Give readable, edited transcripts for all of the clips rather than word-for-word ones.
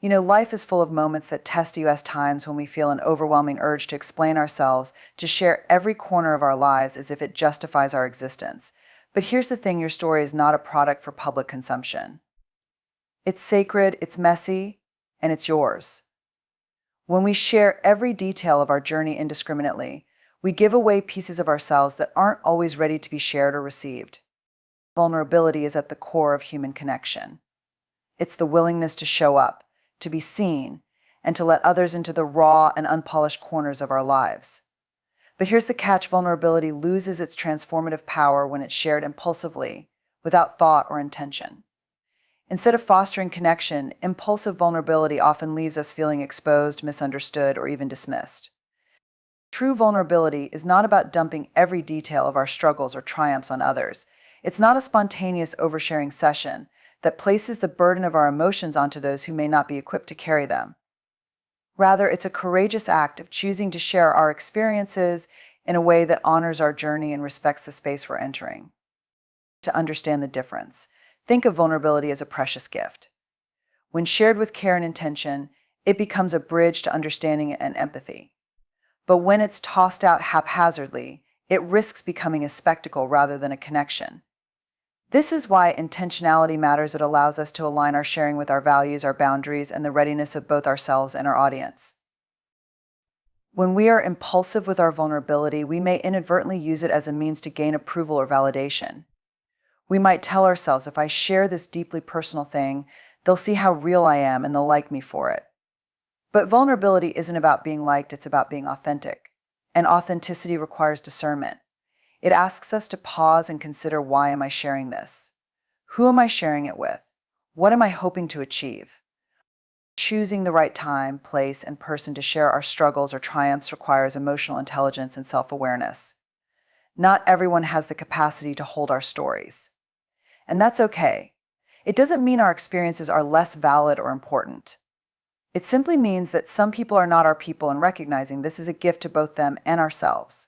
Life is full of moments that test you, as times when we feel an overwhelming urge to explain ourselves, to share every corner of our lives as if it justifies our existence. But here's the thing, your story is not a product for public consumption. It's sacred, it's messy, and it's yours. When we share every detail of our journey indiscriminately, we give away pieces of ourselves that aren't always ready to be shared or received. Vulnerability is at the core of human connection. It's the willingness to show up, to be seen, and to let others into the raw and unpolished corners of our lives. But here's the catch: vulnerability loses its transformative power when it's shared impulsively, without thought or intention. Instead of fostering connection, impulsive vulnerability often leaves us feeling exposed, misunderstood, or even dismissed. True vulnerability is not about dumping every detail of our struggles or triumphs on others. It's not a spontaneous oversharing session that places the burden of our emotions onto those who may not be equipped to carry them. Rather, it's a courageous act of choosing to share our experiences in a way that honors our journey and respects the space we're entering. To understand the difference, think of vulnerability as a precious gift. When shared with care and intention, it becomes a bridge to understanding and empathy. But when it's tossed out haphazardly, it risks becoming a spectacle rather than a connection. This is why intentionality matters. It allows us to align our sharing with our values, our boundaries, and the readiness of both ourselves and our audience. When we are impulsive with our vulnerability, we may inadvertently use it as a means to gain approval or validation. We might tell ourselves, if I share this deeply personal thing, they'll see how real I am and they'll like me for it. But vulnerability isn't about being liked, it's about being authentic. And authenticity requires discernment. It asks us to pause and consider, why am I sharing this? Who am I sharing it with? What am I hoping to achieve? Choosing the right time, place, and person to share our struggles or triumphs requires emotional intelligence and self-awareness. Not everyone has the capacity to hold our stories. And that's okay. It doesn't mean our experiences are less valid or important. It simply means that some people are not our people, and recognizing this is a gift to both them and ourselves.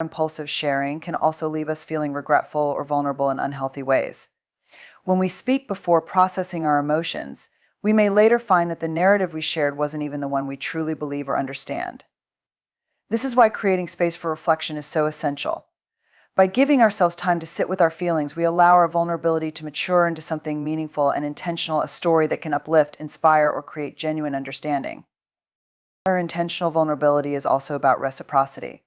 Impulsive sharing can also leave us feeling regretful or vulnerable in unhealthy ways. When we speak before processing our emotions, we may later find that the narrative we shared wasn't even the one we truly believe or understand. This is why creating space for reflection is so essential. By giving ourselves time to sit with our feelings, we allow our vulnerability to mature into something meaningful and intentional, a story that can uplift, inspire, or create genuine understanding. Our intentional vulnerability is also about reciprocity.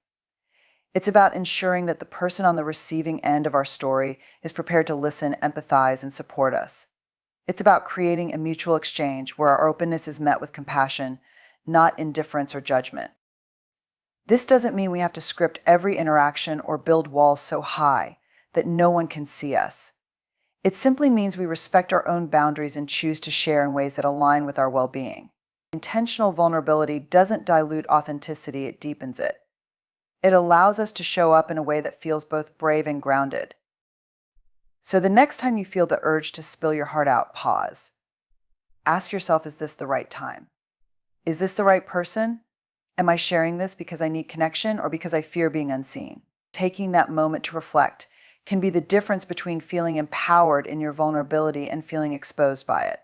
It's about ensuring that the person on the receiving end of our story is prepared to listen, empathize, and support us. It's about creating a mutual exchange where our openness is met with compassion, not indifference or judgment. This doesn't mean we have to script every interaction or build walls so high that no one can see us. It simply means we respect our own boundaries and choose to share in ways that align with our well-being. Intentional vulnerability doesn't dilute authenticity, it deepens it. It allows us to show up in a way that feels both brave and grounded. So the next time you feel the urge to spill your heart out, pause. Ask yourself, is this the right time? Is this the right person? Am I sharing this because I need connection or because I fear being unseen? Taking that moment to reflect can be the difference between feeling empowered in your vulnerability and feeling exposed by it.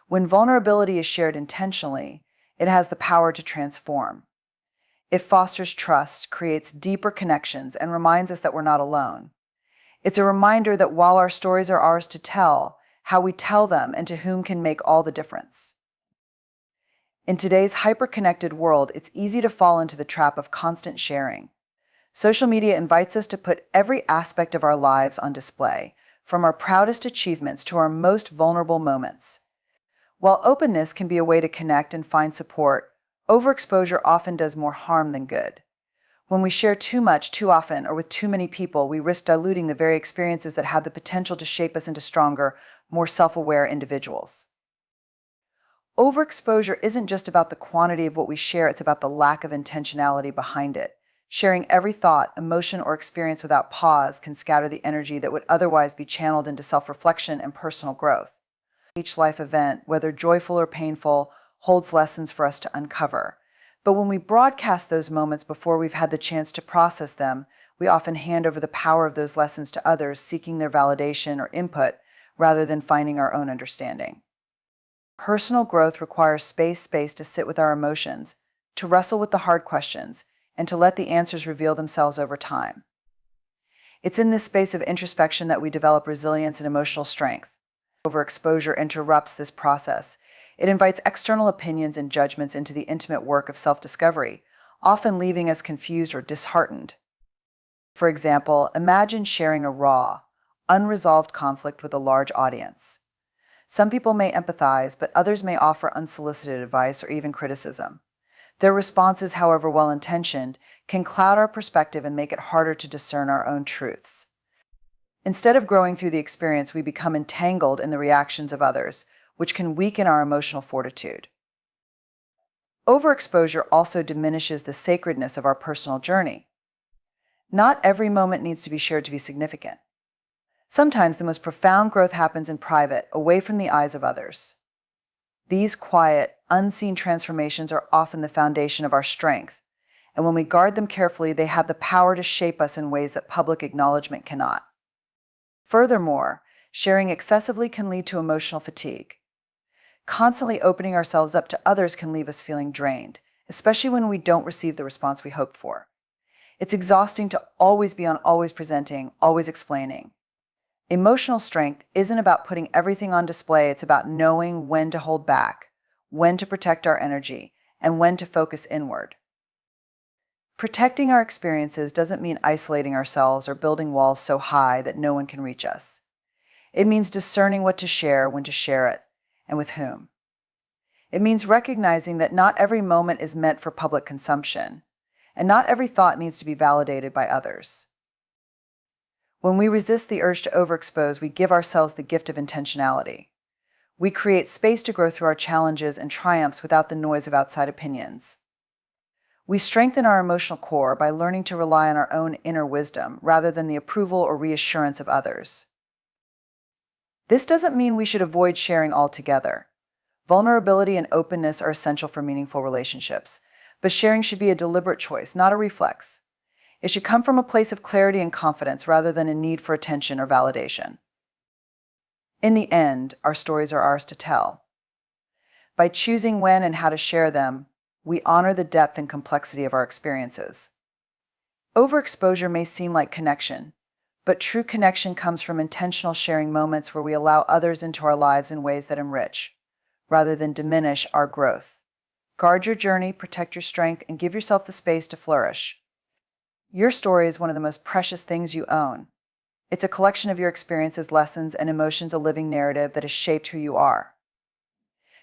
When vulnerability is shared intentionally, it has the power to transform. It fosters trust, creates deeper connections, and reminds us that we're not alone. It's a reminder that while our stories are ours to tell, how we tell them and to whom can make all the difference. In today's hyper-connected world, it's easy to fall into the trap of constant sharing. Social media invites us to put every aspect of our lives on display, from our proudest achievements to our most vulnerable moments. While openness can be a way to connect and find support, overexposure often does more harm than good. When we share too much, too often, or with too many people, we risk diluting the very experiences that have the potential to shape us into stronger, more self-aware individuals. Overexposure isn't just about the quantity of what we share, it's about the lack of intentionality behind it. Sharing every thought, emotion, or experience without pause can scatter the energy that would otherwise be channeled into self-reflection and personal growth. Each life event, whether joyful or painful, holds lessons for us to uncover. But when we broadcast those moments before we've had the chance to process them, we often hand over the power of those lessons to others, seeking their validation or input rather than finding our own understanding. Personal growth requires space to sit with our emotions, to wrestle with the hard questions, and to let the answers reveal themselves over time. It's in this space of introspection that we develop resilience and emotional strength. Overexposure interrupts this process. It invites external opinions and judgments into the intimate work of self-discovery, often leaving us confused or disheartened. For example, imagine sharing a raw, unresolved conflict with a large audience. Some people may empathize, but others may offer unsolicited advice or even criticism. Their responses, however well-intentioned, can cloud our perspective and make it harder to discern our own truths. Instead of growing through the experience, we become entangled in the reactions of others, which can weaken our emotional fortitude. Overexposure also diminishes the sacredness of our personal journey. Not every moment needs to be shared to be significant. Sometimes the most profound growth happens in private, away from the eyes of others. These quiet, unseen transformations are often the foundation of our strength, and when we guard them carefully, they have the power to shape us in ways that public acknowledgement cannot. Furthermore, sharing excessively can lead to emotional fatigue. Constantly opening ourselves up to others can leave us feeling drained, especially when we don't receive the response we hoped for. It's exhausting to always be on, always presenting, always explaining. Emotional strength isn't about putting everything on display, it's about knowing when to hold back, when to protect our energy, and when to focus inward. Protecting our experiences doesn't mean isolating ourselves or building walls so high that no one can reach us. It means discerning what to share, when to share it, and with whom. It means recognizing that not every moment is meant for public consumption, and not every thought needs to be validated by others. When we resist the urge to overexpose, we give ourselves the gift of intentionality. We create space to grow through our challenges and triumphs without the noise of outside opinions. We strengthen our emotional core by learning to rely on our own inner wisdom rather than the approval or reassurance of others. This doesn't mean we should avoid sharing altogether. Vulnerability and openness are essential for meaningful relationships, but sharing should be a deliberate choice, not a reflex. It should come from a place of clarity and confidence rather than a need for attention or validation. In the end, our stories are ours to tell. By choosing when and how to share them, we honor the depth and complexity of our experiences. Overexposure may seem like connection, but true connection comes from intentional sharing moments where we allow others into our lives in ways that enrich, rather than diminish our growth. Guard your journey, protect your strength, and give yourself the space to flourish. Your story is one of the most precious things you own. It's a collection of your experiences, lessons, and emotions, a living narrative that has shaped who you are.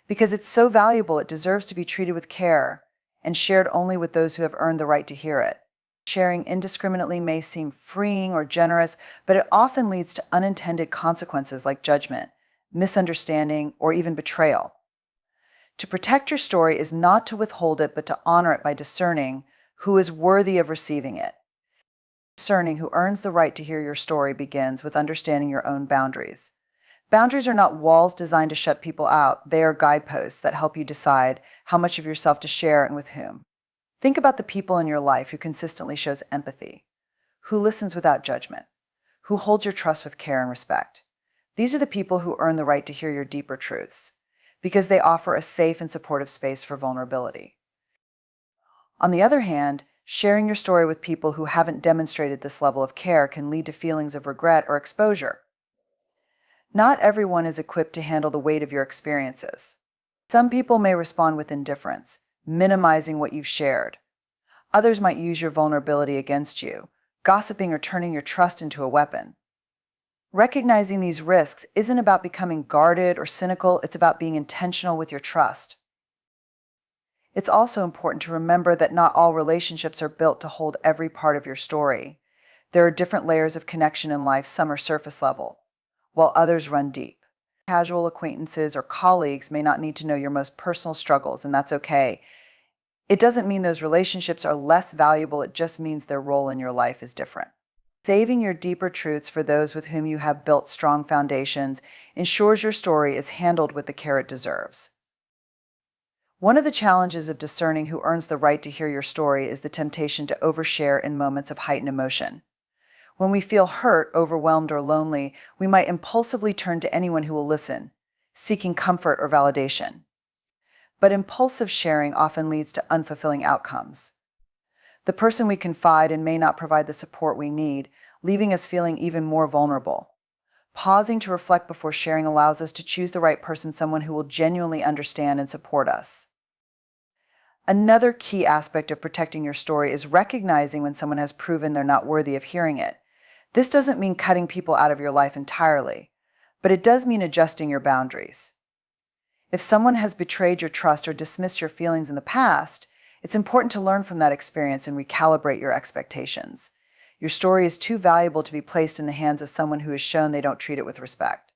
Because it's so valuable, it deserves to be treated with care and shared only with those who have earned the right to hear it. Sharing indiscriminately may seem freeing or generous, but it often leads to unintended consequences like judgment, misunderstanding, or even betrayal. To protect your story is not to withhold it, but to honor it by discerning who is worthy of receiving it. Discerning who earns the right to hear your story begins with understanding your own boundaries. Boundaries are not walls designed to shut people out. They are guideposts that help you decide how much of yourself to share and with whom. Think about the people in your life who consistently shows empathy, who listens without judgment, who holds your trust with care and respect. These are the people who earn the right to hear your deeper truths, because they offer a safe and supportive space for vulnerability. On the other hand, sharing your story with people who haven't demonstrated this level of care can lead to feelings of regret or exposure. Not everyone is equipped to handle the weight of your experiences. Some people may respond with indifference, minimizing what you've shared. Others might use your vulnerability against you, gossiping or turning your trust into a weapon. Recognizing these risks isn't about becoming guarded or cynical, it's about being intentional with your trust. It's also important to remember that not all relationships are built to hold every part of your story. There are different layers of connection in life, some are surface level, while others run deep. Casual acquaintances or colleagues may not need to know your most personal struggles, and that's okay. It doesn't mean those relationships are less valuable, it just means their role in your life is different. Saving your deeper truths for those with whom you have built strong foundations ensures your story is handled with the care it deserves. One of the challenges of discerning who earns the right to hear your story is the temptation to overshare in moments of heightened emotion. When we feel hurt, overwhelmed, or lonely, we might impulsively turn to anyone who will listen, seeking comfort or validation. But impulsive sharing often leads to unfulfilling outcomes. The person we confide in may not provide the support we need, leaving us feeling even more vulnerable. Pausing to reflect before sharing allows us to choose the right person, someone who will genuinely understand and support us. Another key aspect of protecting your story is recognizing when someone has proven they're not worthy of hearing it. This doesn't mean cutting people out of your life entirely, but it does mean adjusting your boundaries. If someone has betrayed your trust or dismissed your feelings in the past, it's important to learn from that experience and recalibrate your expectations. Your story is too valuable to be placed in the hands of someone who has shown they don't treat it with respect.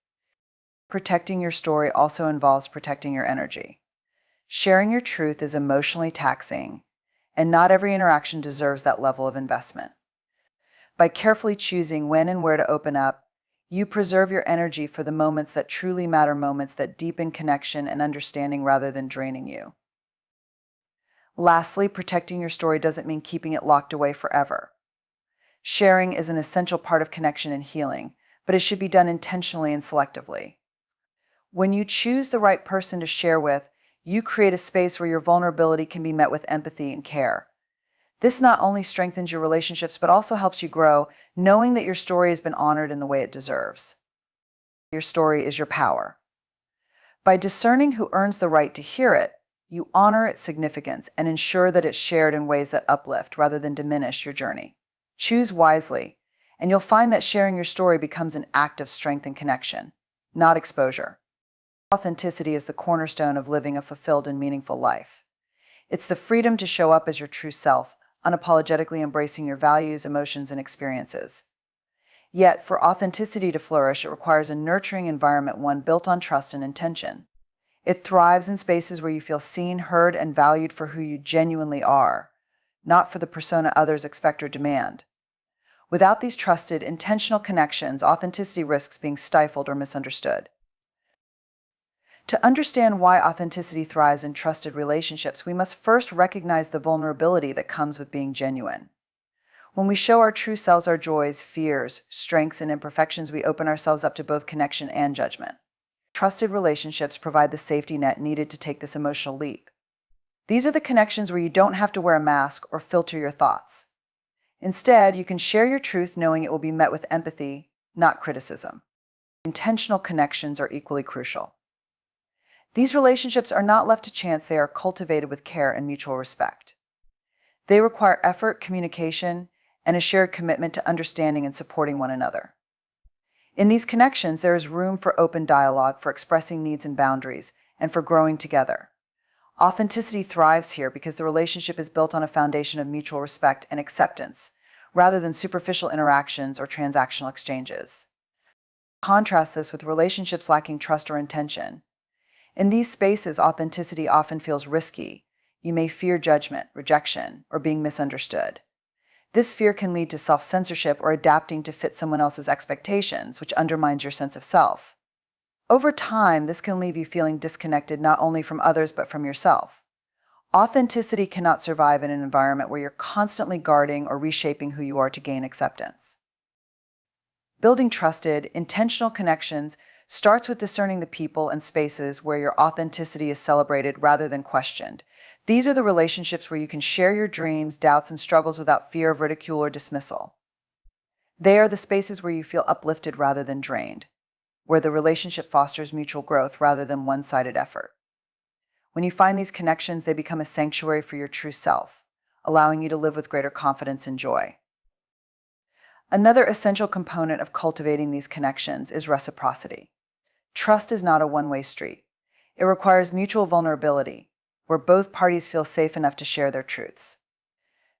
Protecting your story also involves protecting your energy. Sharing your truth is emotionally taxing, and not every interaction deserves that level of investment. By carefully choosing when and where to open up, you preserve your energy for the moments that truly matter, moments that deepen connection and understanding rather than draining you. Lastly, protecting your story doesn't mean keeping it locked away forever. Sharing is an essential part of connection and healing, but it should be done intentionally and selectively. When you choose the right person to share with, you create a space where your vulnerability can be met with empathy and care. This not only strengthens your relationships, but also helps you grow, knowing that your story has been honored in the way it deserves. Your story is your power. By discerning who earns the right to hear it, you honor its significance and ensure that it's shared in ways that uplift rather than diminish your journey. Choose wisely, and you'll find that sharing your story becomes an act of strength and connection, not exposure. Authenticity is the cornerstone of living a fulfilled and meaningful life. It's the freedom to show up as your true self, unapologetically embracing your values, emotions, and experiences. Yet, for authenticity to flourish, it requires a nurturing environment, one built on trust and intention. It thrives in spaces where you feel seen, heard, and valued for who you genuinely are, not for the persona others expect or demand. Without these trusted, intentional connections, authenticity risks being stifled or misunderstood. To understand why authenticity thrives in trusted relationships, we must first recognize the vulnerability that comes with being genuine. When we show our true selves, our joys, fears, strengths, and imperfections, we open ourselves up to both connection and judgment. Trusted relationships provide the safety net needed to take this emotional leap. These are the connections where you don't have to wear a mask or filter your thoughts. Instead, you can share your truth knowing it will be met with empathy, not criticism. Intentional connections are equally crucial. These relationships are not left to chance, they are cultivated with care and mutual respect. They require effort, communication, and a shared commitment to understanding and supporting one another. In these connections, there is room for open dialogue, for expressing needs and boundaries, and for growing together. Authenticity thrives here because the relationship is built on a foundation of mutual respect and acceptance, rather than superficial interactions or transactional exchanges. Contrast this with relationships lacking trust or intention. In these spaces, authenticity often feels risky. You may fear judgment, rejection, or being misunderstood. This fear can lead to self-censorship or adapting to fit someone else's expectations, which undermines your sense of self. Over time, this can leave you feeling disconnected not only from others but from yourself. Authenticity cannot survive in an environment where you're constantly guarding or reshaping who you are to gain acceptance. Building trusted, intentional connections starts with discerning the people and spaces where your authenticity is celebrated rather than questioned. These are the relationships where you can share your dreams, doubts, and struggles without fear of ridicule or dismissal. They are the spaces where you feel uplifted rather than drained, where the relationship fosters mutual growth rather than one-sided effort. When you find these connections, they become a sanctuary for your true self, allowing you to live with greater confidence and joy. Another essential component of cultivating these connections is reciprocity. Trust is not a one-way street. It requires mutual vulnerability, where both parties feel safe enough to share their truths.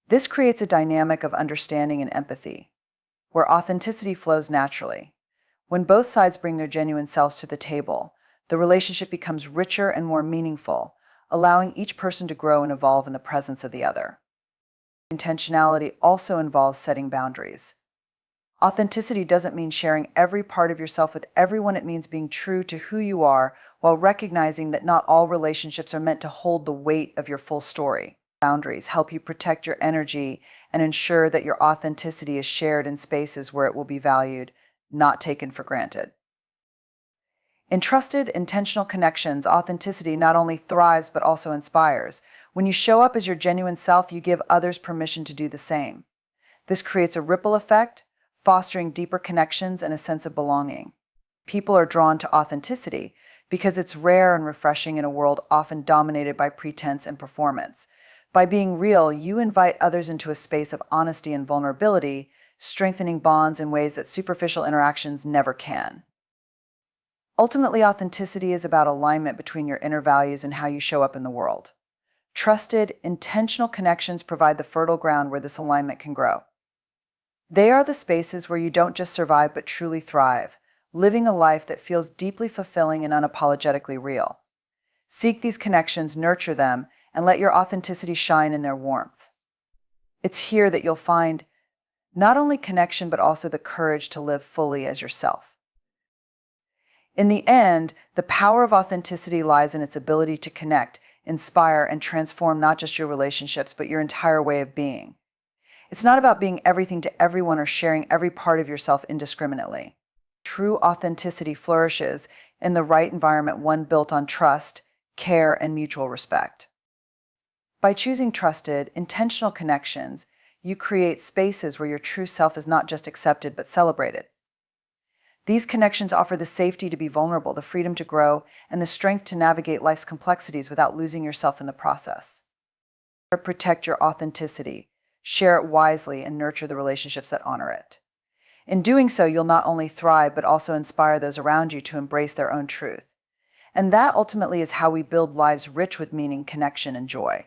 This creates a dynamic of understanding and empathy, where authenticity flows naturally. When both sides bring their genuine selves to the table, the relationship becomes richer and more meaningful, allowing each person to grow and evolve in the presence of the other. Intentionality also involves setting boundaries. Authenticity doesn't mean sharing every part of yourself with everyone. It means being true to who you are while recognizing that not all relationships are meant to hold the weight of your full story. Boundaries help you protect your energy and ensure that your authenticity is shared in spaces where it will be valued, not taken for granted. In trusted, intentional connections, authenticity not only thrives but also inspires. When you show up as your genuine self, you give others permission to do the same. This creates a ripple effect, fostering deeper connections and a sense of belonging. People are drawn to authenticity because it's rare and refreshing in a world often dominated by pretense and performance. By being real, you invite others into a space of honesty and vulnerability, strengthening bonds in ways that superficial interactions never can. Ultimately, authenticity is about alignment between your inner values and how you show up in the world. Trusted, intentional connections provide the fertile ground where this alignment can grow. They are the spaces where you don't just survive but truly thrive, living a life that feels deeply fulfilling and unapologetically real. Seek these connections, nurture them, and let your authenticity shine in their warmth. It's here that you'll find not only connection but also the courage to live fully as yourself. In the end, the power of authenticity lies in its ability to connect, inspire, and transform not just your relationships but your entire way of being. It's not about being everything to everyone or sharing every part of yourself indiscriminately. True authenticity flourishes in the right environment, one built on trust, care, and mutual respect. By choosing trusted, intentional connections, you create spaces where your true self is not just accepted but celebrated. These connections offer the safety to be vulnerable, the freedom to grow, and the strength to navigate life's complexities without losing yourself in the process. Protect your authenticity, share it wisely, and nurture the relationships that honor it. In doing so, you'll not only thrive but also inspire those around you to embrace their own truth. And that ultimately is how we build lives rich with meaning, connection, and joy.